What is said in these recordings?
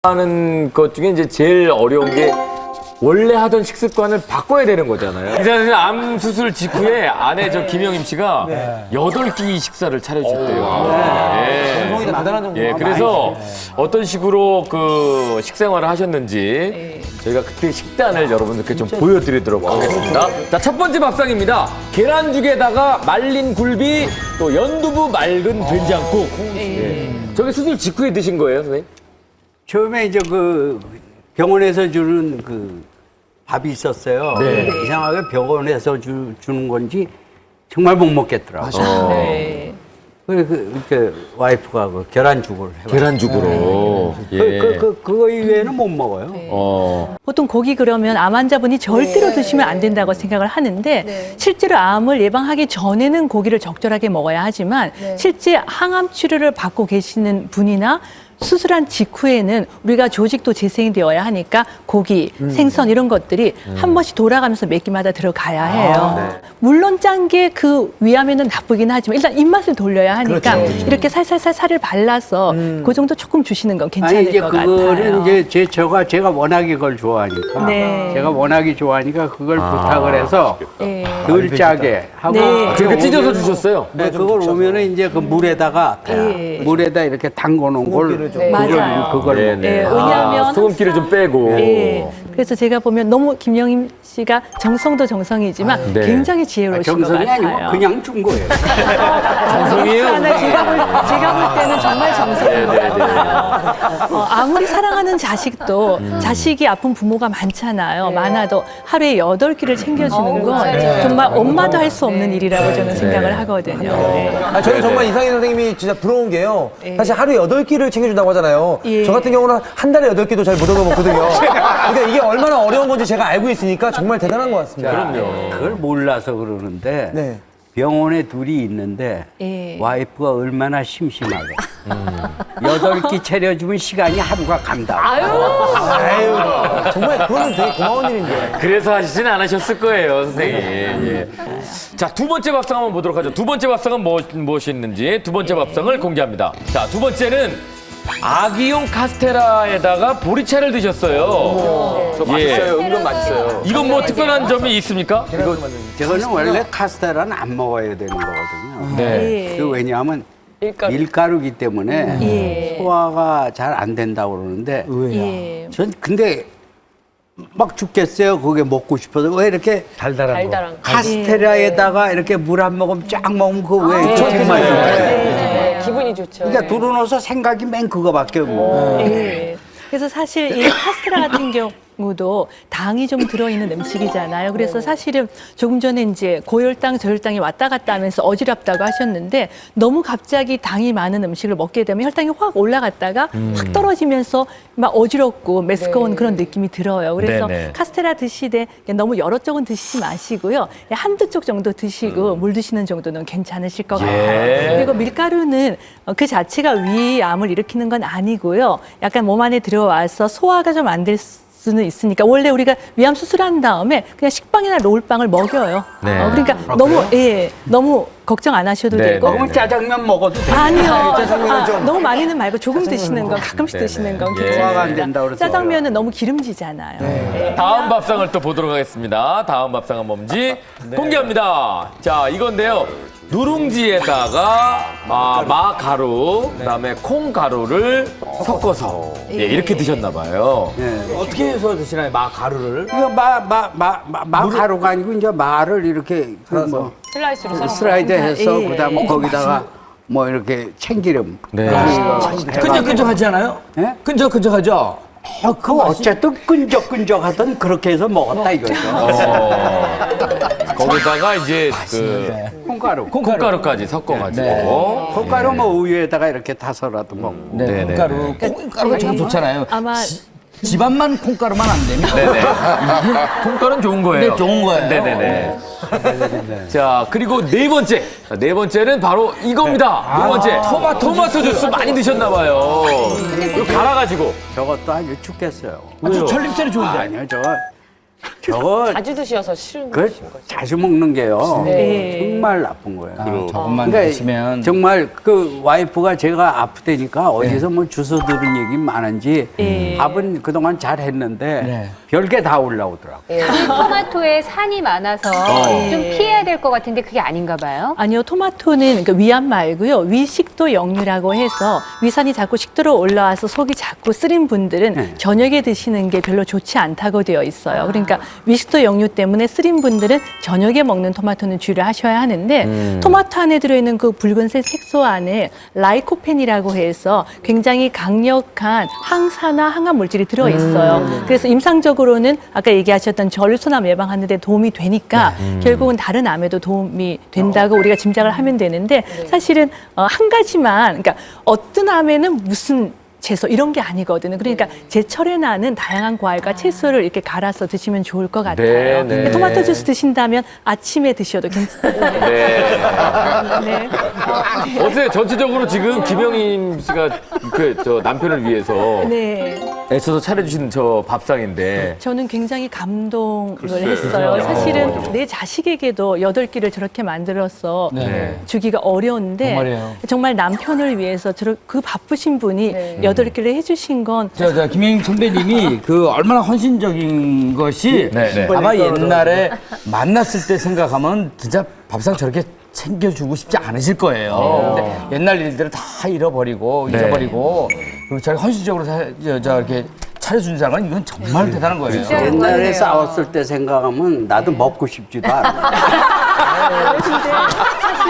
하는 것 중에 이제 제일 어려운 게 원래 하던 식습관을 바꿔야 되는 거잖아요. 이사님 암 수술 직후에 아내 저 김영임 씨가 8끼 식사를 차려주셨대요. 정성이가 대단한 정도. 예, 그래서 어떤 식으로 그 식생활을 하셨는지 저희가 그때 식단을 여러분들께 좀 보여드리도록 하겠습니다. 자, 첫 번째 밥상입니다. 계란죽에다가 말린 굴비, 또 연두부 맑은 된장국. 예. 저게 수술 직후에 드신 거예요, 선생님? 처음에 이제 그 병원에서 주는 그 밥이 있었어요. 네. 근데 이상하게 병원에서 주는 건지 정말 못 먹겠더라고요. 네. 그래서 이렇게 와이프가 그 계란죽을 해봤어요. 계란죽으로. 예. 그거 이외에는 못 먹어요. 보통 고기 그러면 암 환자분이 절대로 드시면 안 된다고 생각을 하는데 실제로 암을 예방하기 전에는 고기를 적절하게 먹어야 하지만 실제 항암 치료를 받고 계시는 분이나 수술한 직후에는 우리가 조직도 재생이 되어야 하니까 고기, 생선 이런 것들이 한 번씩 돌아가면서 몇 끼마다 들어가야 해요. 물론 짠 게 그 위암에는 나쁘긴 하지만 일단 입맛을 돌려야 하니까 이렇게 살살살 살을 발라서 그 정도 조금 주시는 건 괜찮을 아니 이제 것 그거는 같아요. 이제 제가 워낙에 그걸 좋아하니까 네. 제가 워낙에 좋아하니까 그걸 부탁을 해서 네. 덜 짜게 하고 네. 그렇게 찢어서 주셨어요? 네, 그걸 오면은 이제 그 물에다가 네. 물에다 이렇게 담궈 놓은 걸 맞아요. 그걸 네, 먹어요. 네. 왜냐하면 소금기를 좀 빼고. 예. 그래서 제가 보면 너무 김영임 씨가 정성도 정성이지만 네. 굉장히 지혜로우신 것 정성이 같아요. 아니고 그냥 준 거예요. 정성이에요? 하나 제가 볼 때는 정말 정성인 것 같아요. 아무리 사랑하는 자식도 자식이 아픈 부모가 많잖아요. 많아도 하루에 8끼를 챙겨주는 건 정말 엄마도 할 수 없는 일이라고 저는 생각을 하거든요. 네. 아, 저는 정말 이상희 선생님이 진짜 부러운 게요. 사실 하루에 8끼를 챙겨준다고 하잖아요. 예. 저 같은 경우는 한 달에 8끼도 잘 못 얻어먹거든요. 그러니까 이게 얼마나 어려운 건지 제가 알고 있으니까 정말 대단한 것 같습니다. 그걸 몰라서 그러는데 네. 병원에 둘이 있는데 예. 와이프가 얼마나 심심하게 8끼 차려주면 시간이 하루가 간다. 아유, 정말 그거는 되게 고마운 일인데. 그래서 하시진 않으셨을 거예요, 선생님. 예. 자, 두 번째 밥상 한번 보도록 하죠. 두 번째 밥상은 무엇이 있는지 두 번째 밥상을 공개합니다. 자, 두 번째는 아기용 카스테라에다가 보리차를 드셨어요. 저 맛있어요. 은근 맛있어요. 이건 뭐 특별한 점이 있습니까? 저거는 원래 카스테라는 안 먹어야 되는 거거든요. 네. 그 왜냐하면 밀가루기 때문에 예. 소화가 잘 안 된다고 그러는데 예. 전 근데 막 죽겠어요. 그게 먹고 싶어서 왜 이렇게 달달한 거. 카스테라에다가 이렇게 물 한 모금 쫙 먹으면 그거 왜 좋은 맛이에요. 기분이 좋죠. 그러니까 들어놓아서 생각이 맨 그거밖에 없고. 예. 그래서 사실 이 카스테라 같은 경우도 당이 좀 들어있는 음식이잖아요. 그래서 사실은 조금 전에 이제 고혈당, 저혈당이 왔다 갔다 하면서 어지럽다고 하셨는데 너무 갑자기 당이 많은 음식을 먹게 되면 혈당이 확 올라갔다가 확 떨어지면서 막 어지럽고 메스꺼운 그런 느낌이 들어요. 그래서 네네. 카스테라 드시되 너무 여러 쪽은 드시지 마시고요. 한두 쪽 정도 드시고 물 드시는 정도는 괜찮으실 것 같아요. 그리고 밀가루는 그 자체가 위암을 일으키는 건 아니고요. 약간 몸 안에 들어와서 소화가 좀 안 될 수는 있으니까 원래 우리가 위암 수술한 다음에 그냥 식빵이나 롤빵을 먹여요. 네. 그러니까 너무 걱정 안 하셔도 네, 되고. 네, 그러면 짜장면 먹어도 돼. 아니요. 짜장면은 좀- 너무 많이는 말고 조금 드시는 거, 가끔씩 드시는 건 예. 괜찮아요. 소화가 안 된다고 그래서. 짜장면은 너무 기름지잖아요. 네. 다음 밥상을 또 보도록 하겠습니다. 다음 밥상은 뭔지 공개합니다. 자, 이건데요. 누룽지에다가 마가루, 그다음에 콩가루를 섞어서 이렇게 드셨나 봐요. 어떻게 해서 드시나요? 마가루를? 이거 마가루가 아니고 이제 마를 이렇게 그뭐 슬라이스로 썰어. 슬라이드 해서 예. 그다음에 거기다가 뭐 이렇게 참기름. 네. 끈적끈적하지 않아요? 예? 끈적끈적하죠? 그 어쨌든 끈적끈적하던 그렇게 해서 먹었다 이거죠. 거기다가 이제 그 콩가루. 콩가루까지 섞어가지고. 콩가루 뭐 우유에다가 이렇게 타서라도 먹고. 네, 네. 콩가루가 참 좋잖아요. 아마 집안만 콩가루만 안 되면 네네. 콩가루는 좋은 거예요. 네, 좋은 거예요. 네네네. 자, 그리고 네 번째. 네 번째는 바로 이겁니다. 네 번째. 토마토 주스 많이 드셨나 봐요. 이거 갈아가지고. 저것도 아주 죽겠어요. 저 전립선이 좋은데. 아니요, 저거 자주 드셔서 싫은 그 거신 거죠. 자주 먹는 게요. 네. 정말 나쁜 거예요. 조금만 그러니까 드시면 정말 그 와이프가 제가 아프다니까 어디서 뭐 주워 들은 얘기 많은지 밥은 그동안 잘 했는데 별게 다 올라오더라고. 토마토에 산이 많아서 좀 피해야 될 것 같은데 그게 아닌가 봐요. 아니요, 토마토는 그러니까 위암 말고요, 위식도 역류라고 해서 위산이 자꾸 식도로 올라와서 속이 자꾸 쓰린 분들은 저녁에 드시는 게 별로 좋지 않다고 되어 있어요. 그러니까 위식도 역류 때문에 쓰린 분들은 저녁에 먹는 토마토는 주의를 하셔야 하는데 토마토 안에 들어있는 그 붉은색 색소 안에 라이코펜이라고 해서 굉장히 강력한 항산화 항암 물질이 들어 있어요. 그래서 임상적으로는 아까 얘기하셨던 절소암 예방하는 데 도움이 되니까 결국은 다른 암에도 도움이 된다고 우리가 짐작을 하면 되는데 사실은 한 가지만 그러니까 어떤 암에는 무슨 채소 이런 게 아니거든요. 그러니까 제철에 나는 다양한 과일과 채소를 이렇게 갈아서 드시면 좋을 것 같아요. 네, 네. 토마토 주스 드신다면 아침에 드셔도 괜찮아요. 네. 네. 어제 전체적으로 지금 김영임 씨가 저 남편을 위해서 네. 애써서 차려주신 저 밥상인데 저는 굉장히 감동을 했어요. 사실은 내 자식에게도 8끼를 저렇게 만들어서 주기가 어려운데 정말이에요. 정말 남편을 위해서 그 바쁘신 분이 8끼를 해주신 건 김영임 선배님이 그 얼마나 헌신적인 것이 네. 아마 옛날에 만났을 때 생각하면 진짜 밥상 저렇게 챙겨주고 싶지 않으실 거예요. 근데 옛날 일들을 다 잃어버리고 잊어버리고 그리고 저렇게 헌신적으로 이렇게 차려준 사람은 이건 정말 대단한 거예요. 옛날에 싸웠을 때 생각하면 나도 먹고 싶지도 않아.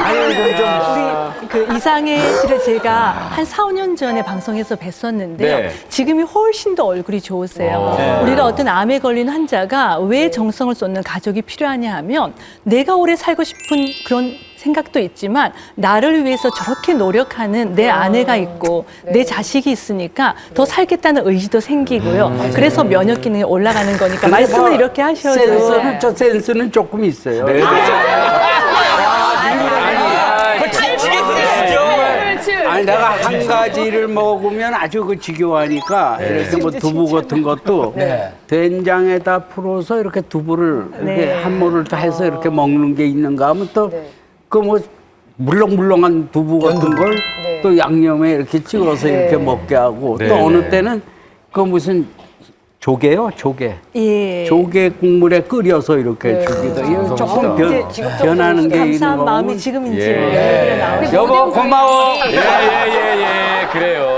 우리 그 이상해 씨를 제가 한 4, 5년 전에 방송에서 뵀었는데요. 네. 지금이 훨씬 더 얼굴이 좋으세요. 우리가 어떤 암에 걸린 환자가 왜 정성을 쏟는 가족이 필요하냐 하면 내가 오래 살고 싶은 그런 생각도 있지만 나를 위해서 저렇게 노력하는 내 아내가 있고 내 자식이 있으니까 더 살겠다는 의지도 생기고요. 그래서 면역 기능이 올라가는 거니까 말씀을 이렇게 하셔도 센스는 조금 있어요. 아니 내가 한 가지를 먹으면 아주 그 지겨워하니까 이렇게 뭐 두부 같은 것도 된장에다 풀어서 이렇게 두부를 이렇게 한 모를 다 해서 이렇게 먹는 게 있는가 하면 또 그 뭐 물렁물렁한 두부 같은 걸 또 양념에 이렇게 찍어서 이렇게 먹게 하고 또 어느 때는 그 무슨 조개요, 조개. 예. 조개 국물에 끓여서 이렇게 주기도 해요. 조금 변하는 게 있는 감사한 거고. 마음이 지금인지 예. 나오죠. 여보 고마워. 예, 그래요.